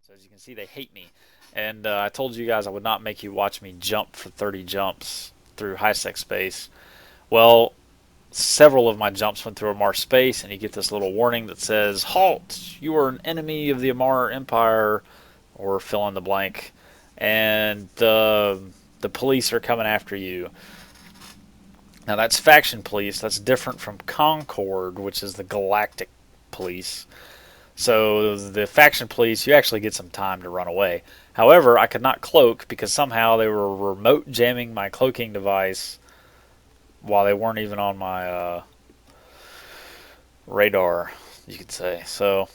So as you can see, they hate me. And I told you guys I would not make you watch me jump for 30 jumps through high-sec space. Well, several of my jumps went through Amar space, and you get this little warning that says, "Halt! You are an enemy of the Amar Empire," or fill in the blank, and the police are coming after you. Now that's faction police. That's different from Concord, which is the galactic police. So the faction police, you actually get some time to run away. However, I could not cloak because somehow they were remote jamming my cloaking device while they weren't even on my radar, you could say. So,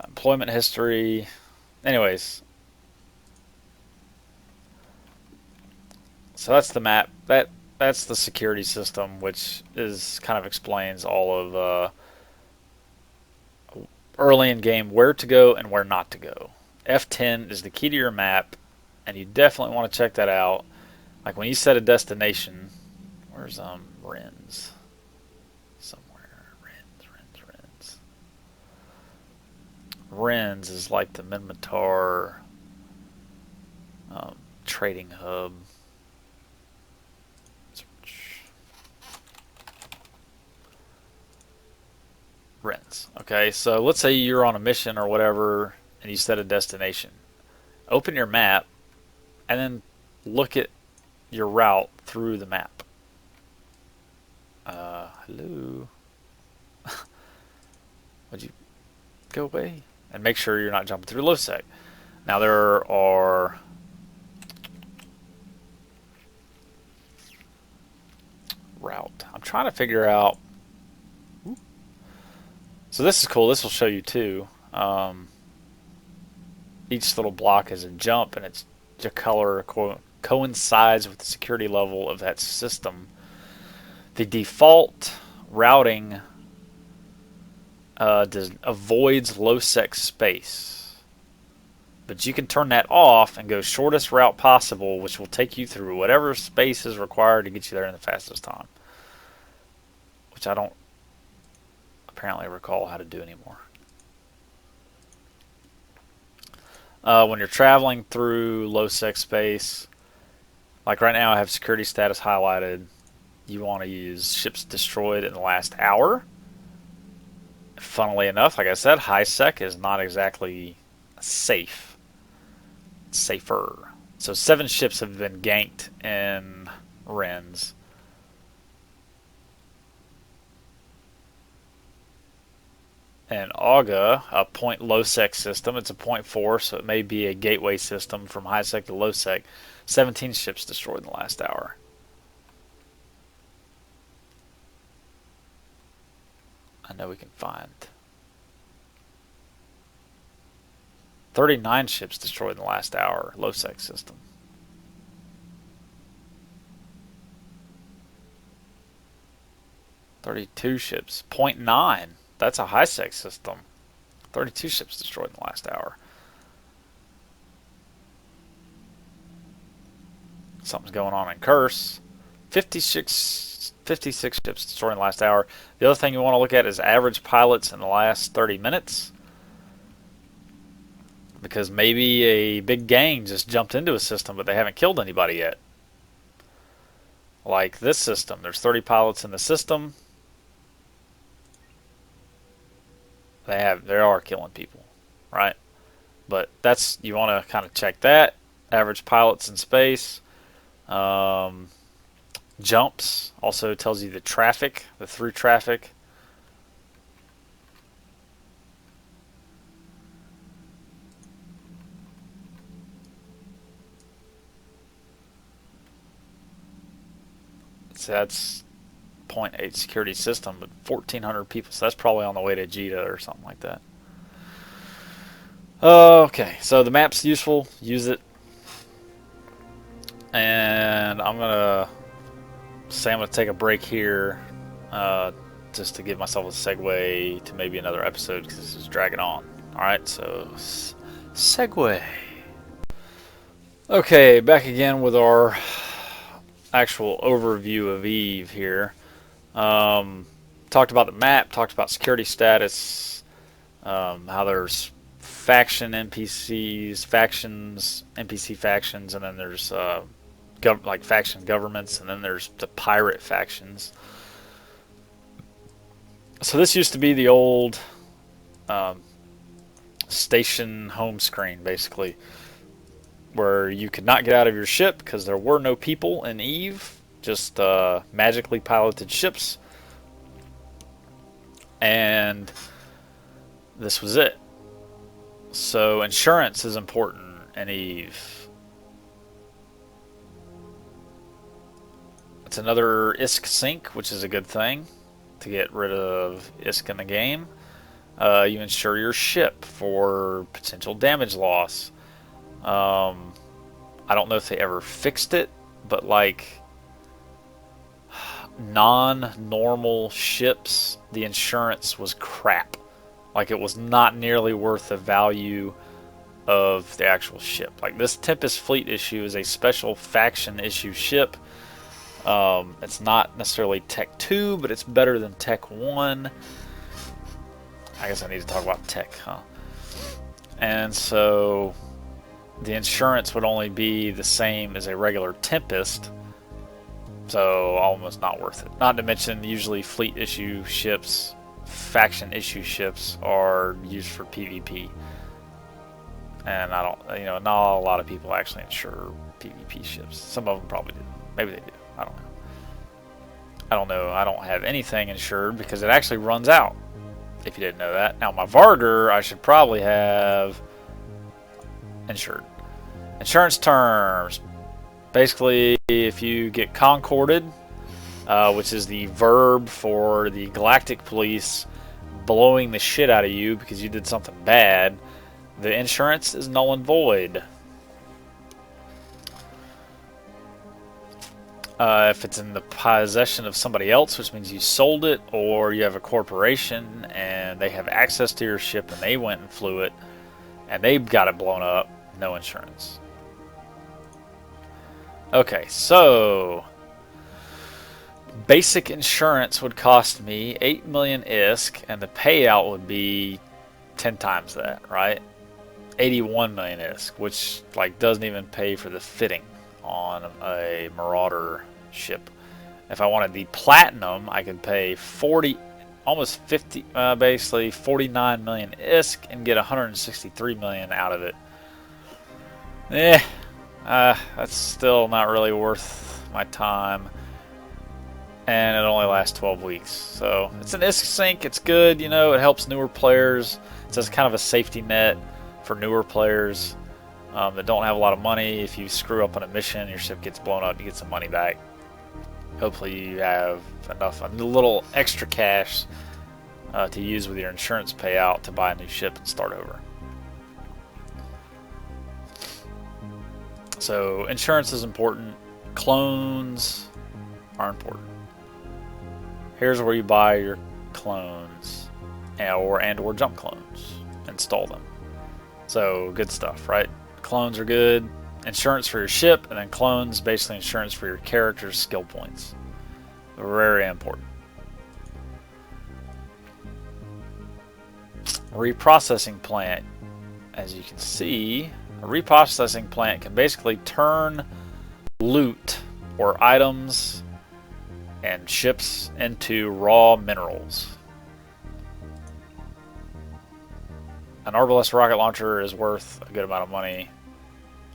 employment history. Anyways, so that's the map. That's the security system, which is kind of explains all of early in game where to go and where not to go. F10 is the key to your map, and you definitely want to check that out. Like when you set a destination, where's Renz? Somewhere. Renz. Renz is like the Minmatar trading hub. Renz. Okay, so let's say you're on a mission or whatever, and you set a destination. Open your map, and then look at your route through the map. Hello. Would you go away? And make sure you're not jumping through low-sec. Now there are route. I'm trying to figure out. So this is cool. This will show you too. Each little block is a jump, and its color coincides with the security level of that system. The default routing avoids low-sec space, but you can turn that off and go shortest route possible, which will take you through whatever space is required to get you there in the fastest time, which I don't apparently recall how to do anymore. When you're traveling through low-sec space, like right now I have security status highlighted, you want to use ships destroyed in the last hour. Funnily enough, like I said, high sec is not exactly safe. It's safer. So 7 ships have been ganked in Renz. And Auga, a point low sec system, it's a point 4, so it may be a gateway system from high sec to low sec. 17 ships destroyed in the last hour. I know we can find 39 ships destroyed in the last hour, low sec system. 32 ships, point 0.9. That's a high sec system. 32 ships destroyed in the last hour. Something's going on in Curse. 56 ships destroyed in the last hour. The other thing you want to look at is average pilots in the last 30 minutes. Because maybe a big gang just jumped into a system, but they haven't killed anybody yet. Like this system, there's 30 pilots in the system. They are killing people, right? But that's, you want to kind of check that. Average pilots in space. Jumps also tells you the traffic, the through traffic. So that's 0.8 security system, but 1,400 people. So that's probably on the way to Jita or something like that. Okay, so the map's useful. Use it. And I'm going to say I'm going to take a break here just to give myself a segue to maybe another episode because this is dragging on. Alright, so segue. Okay, back again with our actual overview of Eve here. Talked about the map, talked about security status, how there's faction NPCs, factions, NPC factions, and then there's like faction governments, and then there's the pirate factions. So this used to be the old um, station home screen, basically, where you could not get out of your ship because there were no people in Eve, just magically piloted ships, and this was it. So insurance is important in Eve. It's another ISK sink, which is a good thing to get rid of ISK in the game. You insure your ship for potential damage loss. I don't know if they ever fixed it, but like non-normal ships, the insurance was crap. Like, it was not nearly worth the value of the actual ship. Like, this Tempest Fleet issue is a special faction issue ship. It's not necessarily Tech 2, but it's better than Tech 1. I guess I need to talk about Tech, huh? And so the insurance would only be the same as a regular Tempest, so almost not worth it. Not to mention, usually fleet issue ships, faction issue ships, are used for PvP, and I don't, not a lot of people actually insure PvP ships. Some of them probably do. Maybe they do. I don't know. I don't have anything insured because it actually runs out, if you didn't know that. Now, my Varger, I should probably have insured. Insurance terms. Basically, if you get concorded, which is the verb for the Galactic Police blowing the shit out of you because you did something bad, the insurance is null and void. If it's in the possession of somebody else, which means you sold it, or you have a corporation and they have access to your ship and they went and flew it and they got it blown up, no insurance. Okay, so basic insurance would cost me 8 million ISK, and the payout would be 10 times that, right? 81 million ISK, which doesn't even pay for the fitting on a Marauder ship. If I wanted the Platinum, I could pay 40, almost 50, basically 49 million ISK and get 163 million out of it. That's still not really worth my time, and it only lasts 12 weeks. So it's an ISK sink. It's good, it helps newer players. It's just kind of a safety net for newer players that don't have a lot of money. If you screw up on a mission, your ship gets blown up, you get some money back. Hopefully you have enough, a little extra cash to use with your insurance payout to buy a new ship and start over. So insurance is important. Clones are important. Here's where you buy your clones or jump clones. Install them. So good stuff, right? Clones are good. Insurance for your ship, and then clones, basically insurance for your character's skill points. Very important. Reprocessing plant. As you can see, a reprocessing plant can basically turn loot or items and ships into raw minerals. An Arbalest rocket launcher is worth a good amount of money.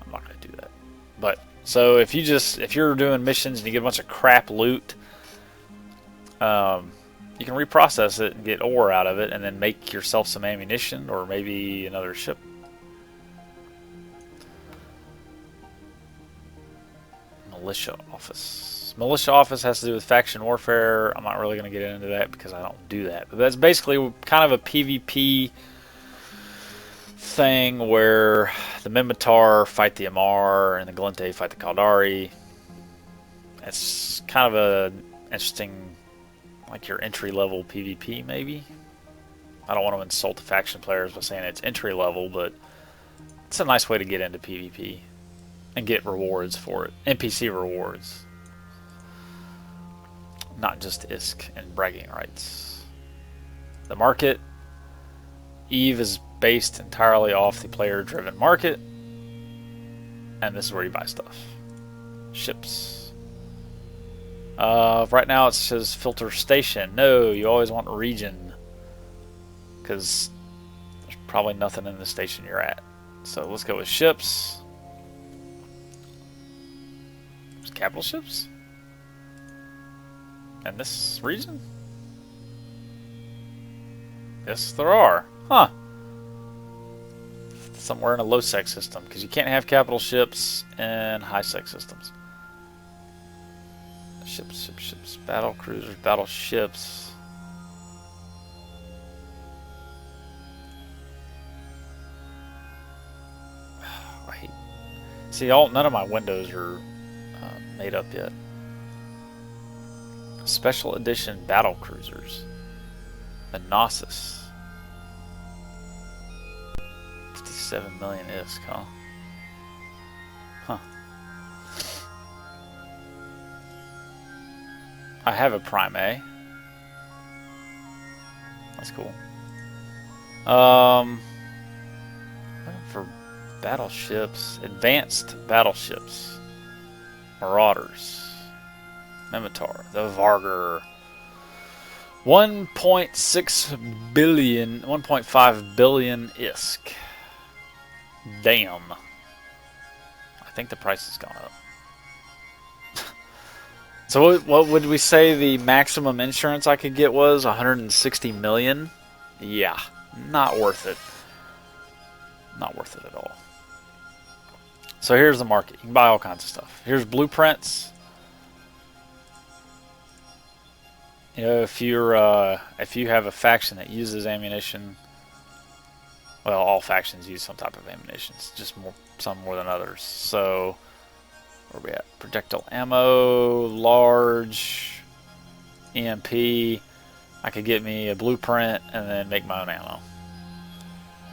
I'm not going to do that. But so if you're doing missions and you get a bunch of crap loot, you can reprocess it and get ore out of it, and then make yourself some ammunition or maybe another ship. Militia office. Militia office has to do with faction warfare. I'm not really going to get into that because I don't do that. But that's basically kind of a PvP thing where the Minmatar fight the Amar and the Galente fight the Kaldari. It's kind of an interesting, like your entry level PvP maybe. I don't want to insult the faction players by saying it's entry level, but it's a nice way to get into PvP and get rewards for it. NPC rewards. Not just ISK and bragging rights. The market. Eve is based entirely off the player-driven market, and this is where you buy stuff. Ships. Right now it says filter station. No, you always want region, because there's probably nothing in the station you're at. So let's go with ships. There's capital ships? In this region? Yes, there are. Huh. Somewhere in a low-sec system, because you can't have capital ships in high-sec systems. Ships. Battle cruisers, battleships. See, none of my windows are made up yet. Special edition battle cruisers. The Gnosis. 57 million ISK, huh? Huh. I have a Prime A. That's cool. For battleships, advanced battleships, Marauders, Mimitar, the Vargur. 1.6 billion, 1.5 billion ISK. Damn. I think the price has gone up. So what would we say the maximum insurance I could get was? 160 million? Yeah, not worth it. Not worth it at all. So here's the market. You can buy all kinds of stuff. Here's blueprints. You know, if you have a faction that uses ammunition, well, all factions use some type of ammunition. It's just some more than others. So where are we at? Projectile ammo, large, EMP. I could get me a blueprint and then make my own ammo.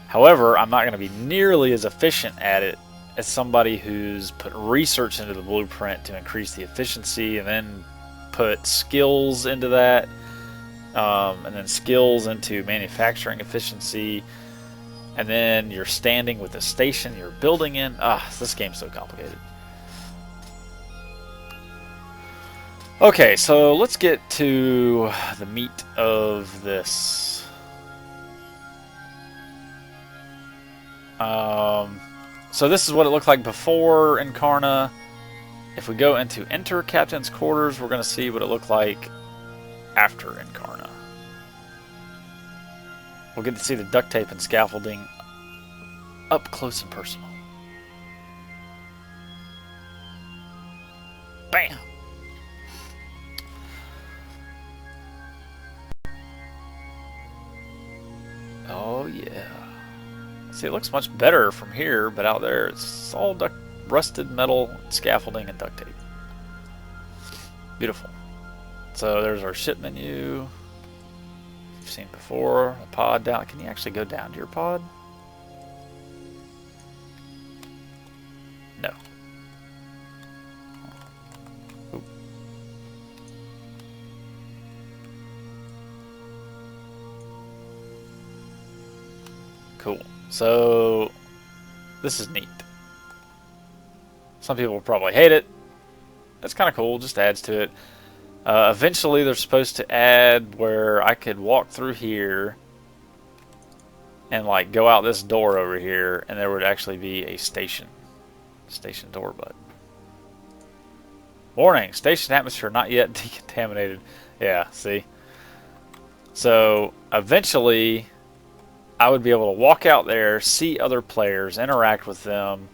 However, I'm not going to be nearly as efficient at it as somebody who's put research into the blueprint to increase the efficiency, and then put skills into that, and then skills into manufacturing efficiency, and then you're standing with the station you're building in. This game's so complicated. Okay, so let's get to the meat of this. So this is what it looked like before Incarna. If we go into Enter Captain's Quarters, we're going to see what it looked like after Incarna. We'll get to see the duct tape and scaffolding up close and personal. Bam! Oh yeah. See, it looks much better from here, but out there it's all rusted metal, scaffolding, and duct tape. Beautiful. So there's our ship menu. You've seen before. A pod down. Can you actually go down to your pod? No. Oop. Cool. So this is neat. Some people will probably hate it. That's kind of cool. Just adds to it. Eventually, they're supposed to add where I could walk through here and like go out this door over here, and there would actually be a station door button. Warning: station atmosphere not yet decontaminated. Yeah, see. So eventually, I would be able to walk out there, see other players, interact with them.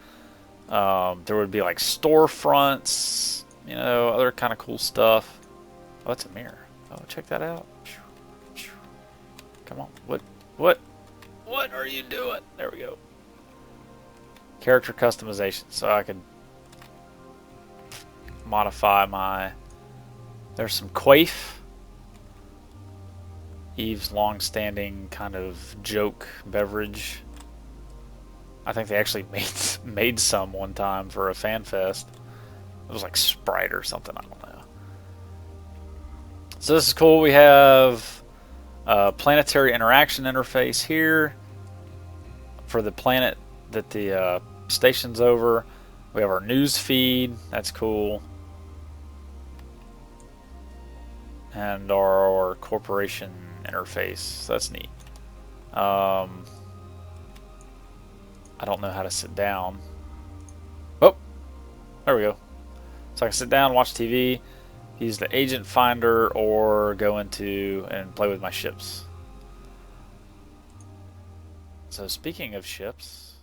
There would be like storefronts, you know, other kind of cool stuff. Oh, that's a mirror. Oh, check that out. Come on. What are you doing? There we go. Character customization. So I could modify my... There's some Quaif. Eve's long-standing kind of joke beverage. I think they actually made some one time for a fan fest. It was like Sprite or something. I don't know. So this is cool. We have a planetary interaction interface here. for the planet that the station's over. We have our news feed. That's cool. And our corporation interface. That's neat. I don't know how to sit down. Oh, there we go. So I can sit down, watch TV, use the agent finder, or go into and play with my ships. So speaking of ships,